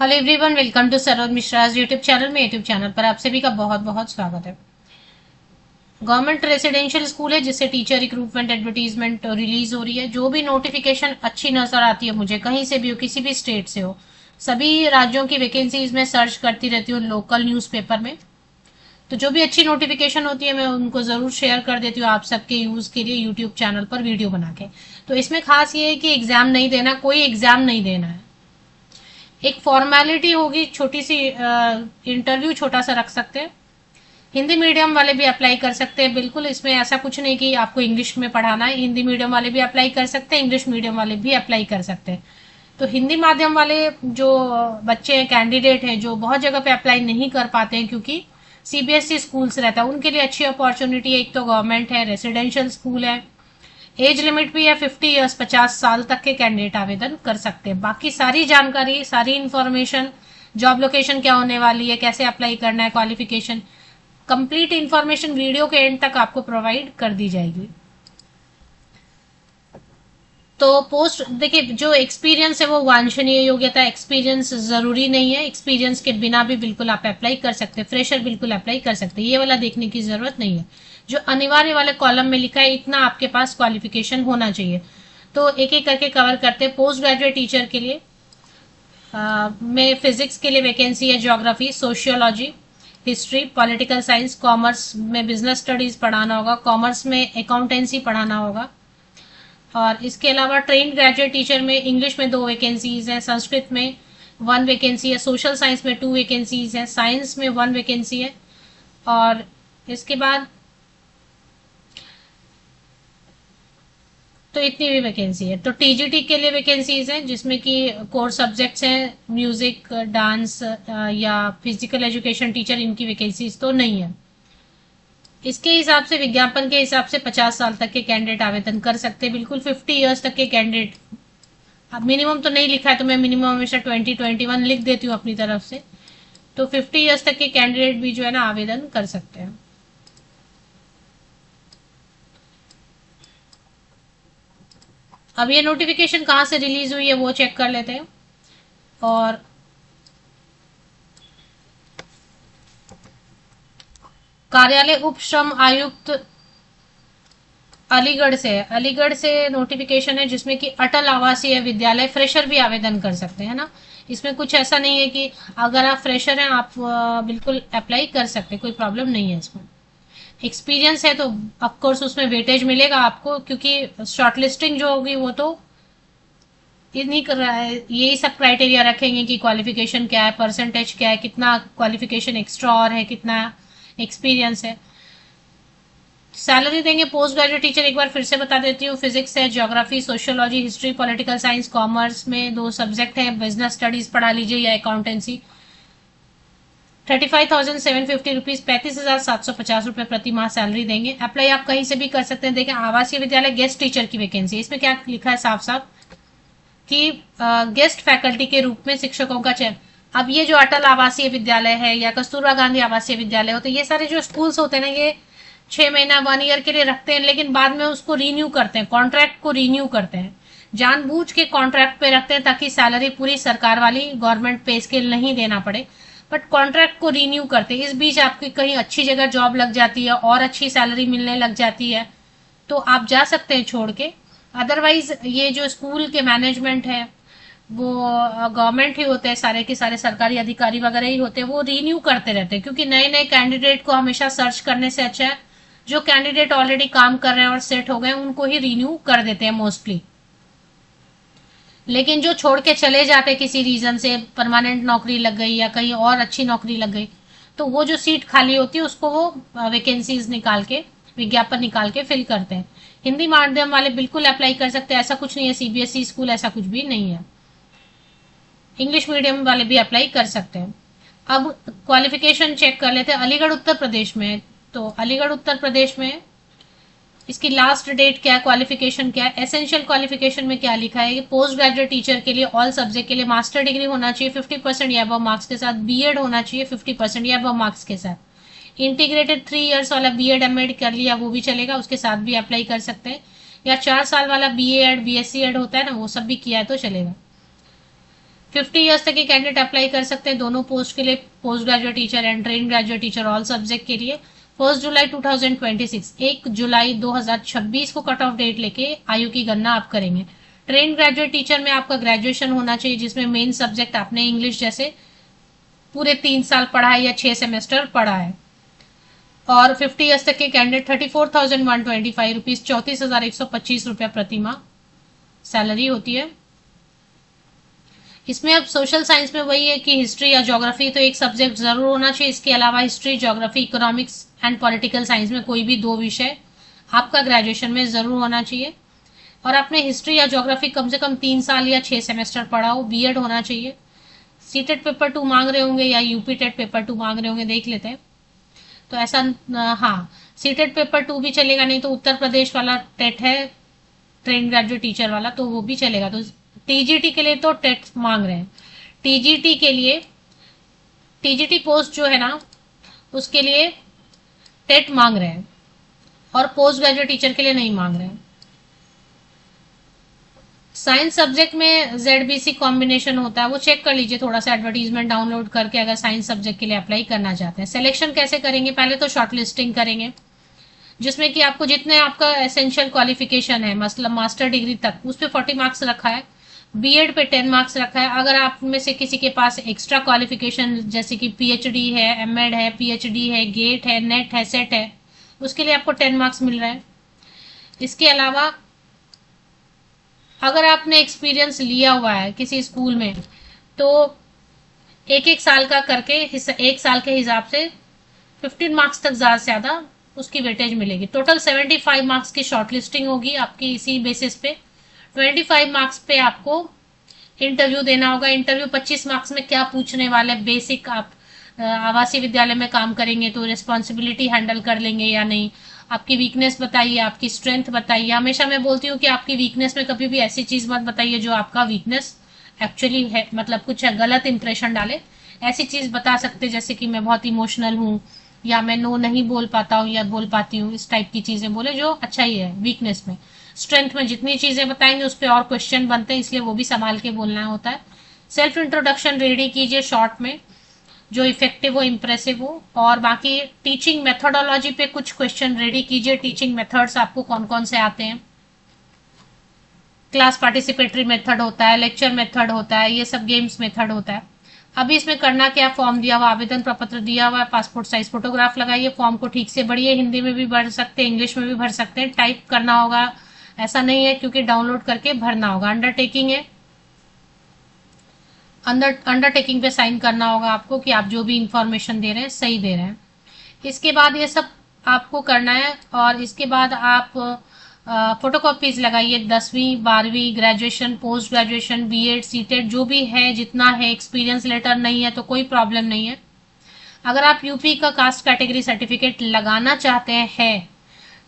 Hello everyone, welcome to Saroj Mishra's YouTube channel में। YouTube channel पर आप सभी का बहुत बहुत स्वागत है। गवर्नमेंट रेसिडेंशियल स्कूल है जिससे टीचर रिक्रूटमेंट एडवर्टीजमेंट रिलीज हो रही है। जो भी नोटिफिकेशन अच्छी नजर आती है मुझे, कहीं से भी हो, किसी भी स्टेट से हो, सभी राज्यों की वैकेंसीज में सर्च करती रहती हूँ लोकल न्यूज़पेपर में। तो जो भी अच्छी नोटिफिकेशन होती है मैं उनको ज़रूर शेयर कर देती हूँ आप सबके यूज़ के लिए यूट्यूब चैनल पर वीडियो बना के। तो इसमें खास ये है कि एग्ज़ाम नहीं देना, कोई एग्ज़ाम नहीं देना है। एक फॉर्मेलिटी होगी, छोटी सी इंटरव्यू छोटा सा रख सकते हैं। हिंदी मीडियम वाले भी अप्लाई कर सकते हैं, बिल्कुल इसमें ऐसा कुछ नहीं कि आपको इंग्लिश में पढ़ाना है। हिंदी मीडियम वाले भी अप्लाई कर सकते हैं, इंग्लिश मीडियम वाले भी अप्लाई कर सकते हैं। तो हिंदी माध्यम वाले जो बच्चे हैं, कैंडिडेट हैं, जो बहुत जगह पे अप्लाई नहीं कर पाते हैं क्योंकि सीबीएसई स्कूल्स रहता है, उनके लिए अच्छी अपॉर्चुनिटी है। एक तो गवर्नमेंट है, रेसिडेंशियल स्कूल है, एज लिमिट भी है 50 ईयर्स, 50 साल तक के कैंडिडेट आवेदन कर सकते हैं। बाकी सारी जानकारी, सारी इंफॉर्मेशन, जॉब लोकेशन क्या होने वाली है, कैसे अप्लाई करना है, क्वालिफिकेशन, कंप्लीट इंफॉर्मेशन वीडियो के एंड तक आपको प्रोवाइड कर दी जाएगी। तो पोस्ट देखिए, जो एक्सपीरियंस है वो वांछनीय योग्यता, एक्सपीरियंस जरूरी नहीं है। एक्सपीरियंस के बिना भी बिल्कुल आप अप्लाई कर सकते हैं, फ्रेशर बिल्कुल अप्लाई कर सकते हैं, ये वाला देखने की जरूरत नहीं है। जो अनिवार्य वाले कॉलम में लिखा है इतना आपके पास क्वालिफिकेशन होना चाहिए। तो एक एक करके कवर करते हैं। पोस्ट ग्रेजुएट टीचर के लिए में फिजिक्स के लिए वैकेंसी है, geography, sociology, history, political science, commerce में बिजनेस स्टडीज पढ़ाना होगा, कॉमर्स में अकाउंटेंसी पढ़ाना होगा। और इसके अलावा ट्रेन ग्रेजुएट टीचर में इंग्लिश में 2 वैकेंसीज हैं, संस्कृत में 1 वैकेंसी है, सोशल साइंस में 2 वैकेंसीज हैं, साइंस में 1 वैकेंसी है। और इसके बाद तो इतनी भी वैकेंसी है। तो टीजीटी के लिए वैकेंसीज हैं जिसमें कि कोर सब्जेक्ट्स हैं म्यूजिक, डांस या फिजिकल एजुकेशन टीचर, इनकी वैकेंसीज तो नहीं है। इसके हिसाब से, विज्ञापन के हिसाब से 50 साल तक के कैंडिडेट आवेदन कर सकते हैं, बिल्कुल 50 ईयर्स तक के कैंडिडेट। अब मिनिमम तो नहीं लिखा है तो मैं मिनिमम हमेशा 2021 लिख देती हूँ अपनी तरफ से। तो 50 ईयर्स तक के कैंडिडेट भी जो है ना आवेदन कर सकते हैं। अब ये नोटिफिकेशन कहाँ से रिलीज हुई है वो चेक कर लेते हैं। और कार्यालय उप श्रम आयुक्त अलीगढ़ से है। अलीगढ़ से नोटिफिकेशन है जिसमें कि अटल आवासीय विद्यालय फ्रेशर भी आवेदन कर सकते हैं ना। इसमें कुछ ऐसा नहीं है कि अगर आप फ्रेशर हैं आप बिल्कुल अप्लाई कर सकते हैं, कोई प्रॉब्लम नहीं है इसमें। एक्सपीरियंस है तो ऑफकोर्स उसमें वेटेज मिलेगा आपको, क्योंकि शॉर्टलिस्टिंग जो होगी वो तो इन्हीं कर रहा है, यही सब क्राइटेरिया रखेंगे कि क्वालिफिकेशन क्या है, परसेंटेज क्या है, कितना क्वालिफिकेशन एक्स्ट्रा और है, कितना एक्सपीरियंस है। सैलरी देंगे पोस्ट ग्रेजुएट टीचर, एक बार फिर से बता देती हूँ। फिजिक्स है, geography, sociology, history, political science, commerce में 2 सब्जेक्ट हैं, बिजनेस स्टडीज पढ़ा लीजिए या अकाउंटेंसी। 35,750 रुपीज, 35,750 रुपये प्रति माह सैलरी देंगे। अप्लाई आप कहीं से भी कर सकते हैं। देखें, आवासीय विद्यालय गेस्ट टीचर की वैकेंसी, इसमें क्या लिखा है साफ साफ कि गेस्ट फैकल्टी के रूप में शिक्षकों का चयन। अब ये जो अटल आवासीय विद्यालय है या कस्तूरबा गांधी आवासीय विद्यालय होते हैं, ये सारे जो स्कूल्स होते हैं ना, ये 6 महीना 1 ईयर के लिए रखते हैं, लेकिन बाद में उसको रीन्यू करते हैं, कॉन्ट्रैक्ट को रीन्यू करते हैं, जानबूझ के कॉन्ट्रैक्ट पे रखते हैं ताकि सैलरी पूरी सरकार वाली गवर्नमेंट पे स्केल नहीं देना पड़े, बट कॉन्ट्रैक्ट को रीन्यू करते हैं। इस बीच आपकी कहीं अच्छी जगह जॉब लग जाती है और अच्छी सैलरी मिलने लग जाती है तो आप जा सकते हैं छोड़ के। अदरवाइज ये जो स्कूल के मैनेजमेंट है वो गवर्नमेंट ही होते हैं, सारे के सारे सरकारी अधिकारी वगैरह ही होते हैं, वो रीन्यू करते रहते हैं, क्योंकि नए नए कैंडिडेट को हमेशा सर्च करने से अच्छा है जो कैंडिडेट ऑलरेडी काम कर रहे हैं और सेट हो गए उनको ही रीन्यू कर देते हैं मोस्टली। लेकिन जो छोड़ के चले जाते किसी रीजन से, परमानेंट नौकरी लग गई या कहीं और अच्छी नौकरी लग गई, तो वो जो सीट खाली होती है उसको वो वैकेंसीज निकाल के, विज्ञापन निकाल के फिल करते हैं। हिंदी माध्यम वाले बिल्कुल अप्लाई कर सकते हैं, ऐसा कुछ नहीं है, सीबीएसई स्कूल ऐसा कुछ भी नहीं है। इंग्लिश मीडियम वाले भी अप्लाई कर सकते हैं। अब क्वालिफिकेशन चेक कर लेते हैं। अलीगढ़ उत्तर प्रदेश में, तो अलीगढ़ उत्तर प्रदेश में इसकी लास्ट डेट क्या है, क्वालिफिकेशन क्या है। एसेंशियल क्वालिफिकेशन में क्या लिखा है कि पोस्ट ग्रेजुएट टीचर के लिए ऑल सब्जेक्ट के लिए मास्टर डिग्री होना चाहिए 50% या अबव मार्क्स के साथ, बीएड होना चाहिए 50% या अबव मार्क्स के साथ। इंटीग्रेटेड 3 इयर्स वाला बीएड एमएड कर लिया वो भी चलेगा, उसके साथ भी अप्लाई कर सकते हैं। या 4 साल वाला बीए एड बीएससी एड होता है ना, वो सब भी किया है तो चलेगा। 50 ईयर्स तक के कैंडिडेट अप्लाई कर सकते हैं दोनों पोस्ट के लिए, post graduate teacher and train graduate teacher all subject के लिए। 1 जुलाई 2026, 1 जुलाई 2026 को कट ऑफ डेट लेके आयु की गणना आप करेंगे। ट्रेन ग्रेजुएट टीचर में आपका ग्रेजुएशन होना चाहिए, जिसमें मेन सब्जेक्ट आपने इंग्लिश जैसे पूरे 3 साल पढ़ा है या 6 सेमेस्टर पढ़ा है। और 50 ईयर्स तक के कैंडिडेट 34,125 रुपीज, 34,125 रुपया प्रति माह सैलरी होती है। इसमें अब सोशल साइंस में वही है कि हिस्ट्री या ज्योग्राफी तो एक सब्जेक्ट जरूर होना चाहिए। इसके अलावा history, geography, economics and political science में कोई भी 2 विषय आपका ग्रेजुएशन में जरूर होना चाहिए। और आपने हिस्ट्री या ज्योग्राफी कम से कम 3 साल या 6 सेमेस्टर पढ़ा हो, बीएड होना चाहिए। सीटेट पेपर 2 मांग रहे होंगे या यूपी टेट पेपर 2 मांग रहे होंगे, देख लेते हैं। तो ऐसा हाँ, सीटेट पेपर 2 भी चलेगा, नहीं तो उत्तर प्रदेश वाला टेट है ट्रेन ग्रेजुएट टीचर वाला, तो वो भी चलेगा। तो टीजीटी के लिए तो टेट मांग रहे हैं, टीजीटी के लिए, टीजीटी पोस्ट जो है ना उसके लिए टेट मांग रहे हैं, और पोस्ट ग्रेजुएट टीचर के लिए नहीं मांग रहे हैं। साइंस सब्जेक्ट में जेडबीसी कॉम्बिनेशन होता है, वो चेक कर लीजिए थोड़ा सा एडवर्टीजमेंट डाउनलोड करके, अगर साइंस सब्जेक्ट के लिए अप्लाई करना चाहते हैं। सिलेक्शन कैसे करेंगे, पहले तो शॉर्ट लिस्टिंग करेंगे, जिसमें कि आपको जितने आपका एसेंशियल क्वालिफिकेशन है, मतलब मास्टर डिग्री तक, उस पर 40 मार्क्स रखा है, बीएड पे 10 मार्क्स रखा है। अगर आप में से किसी के पास एक्स्ट्रा क्वालिफिकेशन जैसे कि पीएचडी है, एमएड है, पीएचडी है, गेट है, नेट है, सेट है, उसके लिए आपको 10 मार्क्स मिल रहा है। इसके अलावा अगर आपने एक्सपीरियंस लिया हुआ है किसी स्कूल में, तो 1-1 साल का करके 1 साल के हिसाब से 15 मार्क्स तक ज्यादा से ज्यादा उसकी वेटेज मिलेगी। टोटल 75 मार्क्स की शॉर्ट लिस्टिंग होगी आपकी। इसी बेसिस पे 25 मार्क्स पे आपको इंटरव्यू देना होगा। इंटरव्यू 25 मार्क्स में क्या पूछने वाले, बेसिक आप आवासीय विद्यालय में काम करेंगे तो रिस्पॉन्सिबिलिटी हैंडल कर लेंगे या नहीं, आपकी वीकनेस बताइए, आपकी स्ट्रेंथ बताइए। हमेशा मैं बोलती हूँ कि आपकी वीकनेस में कभी भी ऐसी चीज मत बताइए जो आपका वीकनेस एक्चुअली है, मतलब कुछ गलत इंप्रेशन डाले। ऐसी चीज बता सकते जैसे कि मैं बहुत इमोशनल हूँ, या मैं नो नहीं बोल पाता हूँ या बोल पाती हूँ, इस टाइप की चीजें बोले जो अच्छा ही है वीकनेस में। स्ट्रेंथ में जितनी चीजें बताएंगे उस पर और क्वेश्चन बनते हैं, इसलिए वो भी संभाल के बोलना होता है। सेल्फ इंट्रोडक्शन रेडी कीजिए शॉर्ट में, जो इफेक्टिव हो, इम्प्रेसिव हो। और बाकी टीचिंग मेथोडोलॉजी पे कुछ क्वेश्चन रेडी कीजिए। टीचिंग मेथड्स आपको कौन कौन से आते हैं, क्लास पार्टिसिपेटरी मेथड होता है, लेक्चर मेथड होता है, ये सब गेम्स मेथड होता है। अभी इसमें करना क्या, फॉर्म दिया हुआ, आवेदन प्रपत्र दिया हुआ है, पासपोर्ट साइज फोटोग्राफ लगाइए, फॉर्म को ठीक से भरिए। हिंदी में भी भर सकते हैं, इंग्लिश में भी भर सकते हैं, टाइप करना होगा, ऐसा नहीं है, क्योंकि डाउनलोड करके भरना होगा। अंडरटेकिंग है, अंडरटेकिंग पे साइन करना होगा आपको कि आप जो भी इंफॉर्मेशन दे रहे हैं सही दे रहे हैं। इसके बाद ये सब आपको करना है, और इसके बाद आप फोटोकॉपीज लगाइए 10वीं 12वीं, graduation, post graduation, BEd, CTET जो भी है, जितना है। एक्सपीरियंस लेटर नहीं है तो कोई प्रॉब्लम नहीं है। अगर आप यूपी का कास्ट कैटेगरी सर्टिफिकेट लगाना चाहते हैं,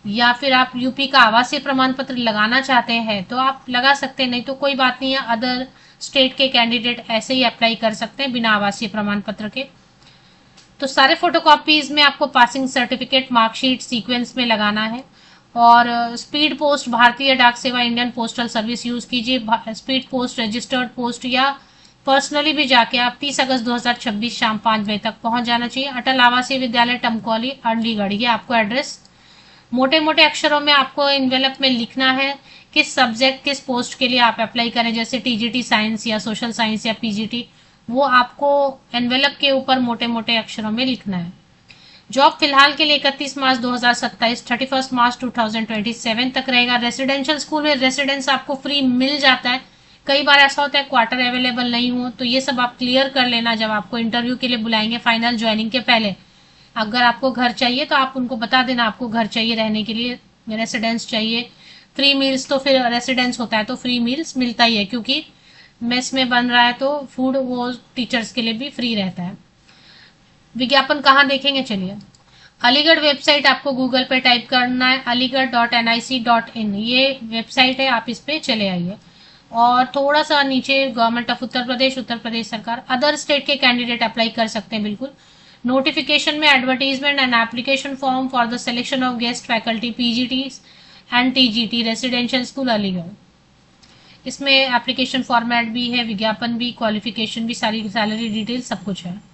या फिर आप यूपी का आवासीय प्रमाण पत्र लगाना चाहते हैं तो आप लगा सकते हैं, नहीं तो कोई बात नहीं है। अदर स्टेट के कैंडिडेट ऐसे ही अप्लाई कर सकते हैं बिना आवासीय प्रमाण पत्र के। तो सारे फोटोकॉपीज में आपको पासिंग सर्टिफिकेट, मार्कशीट सीक्वेंस में लगाना है। और स्पीड पोस्ट, भारतीय डाक सेवा, इंडियन पोस्टल सर्विस यूज कीजिए। स्पीड पोस्ट, रजिस्टर्ड पोस्ट या पर्सनली भी जाके आप 30 अगस्त 2026 शाम 5 बजे तक पहुंच जाना चाहिए। अटल आवासीय विद्यालय, टमकौली, अलीगढ़, ये आपको एड्रेस मोटे मोटे अक्षरों में आपको इन्वेलप में लिखना है। किस सब्जेक्ट, किस पोस्ट के लिए आप अप्लाई करें, जैसे टीजीटी साइंस या सोशल साइंस या पीजीटी, वो आपको एनवेलप के ऊपर मोटे मोटे अक्षरों में लिखना है। जॉब फिलहाल के लिए 31 मार्च 2027, 31 मार्च 2027 तक रहेगा। रेसिडेंशियल स्कूल में रेसिडेंस आपको फ्री मिल जाता है। कई बार ऐसा होता है क्वार्टर अवेलेबल नहीं हो, तो ये सब आप क्लियर कर लेना जब आपको इंटरव्यू के लिए बुलाएंगे फाइनल ज्वाइनिंग के पहले। अगर आपको घर चाहिए तो आप उनको बता देना आपको घर चाहिए रहने के लिए, रेसिडेंस चाहिए। फ्री मील्स, तो फिर रेसिडेंस होता है तो फ्री मील्स मिलता ही है, क्योंकि मेस में बन रहा है तो फूड वो टीचर्स के लिए भी फ्री रहता है। विज्ञापन कहाँ देखेंगे, चलिए अलीगढ़ वेबसाइट आपको गूगल पे टाइप करना है, aligarh.nic.in, ये वेबसाइट है, आप इस पे चले आइए। और थोड़ा सा नीचे गवर्नमेंट ऑफ उत्तर प्रदेश सरकार, अदर स्टेट के कैंडिडेट अप्लाई कर सकते हैं बिल्कुल। नोटिफिकेशन में advertisement and application form for the selection of guest faculty, PGT and TGT, residential school Aligarh. इसमें एप्लीकेशन फॉर्मेट भी है, विज्ञापन भी, क्वालिफिकेशन भी, सारी सैलरी डिटेल सब कुछ है।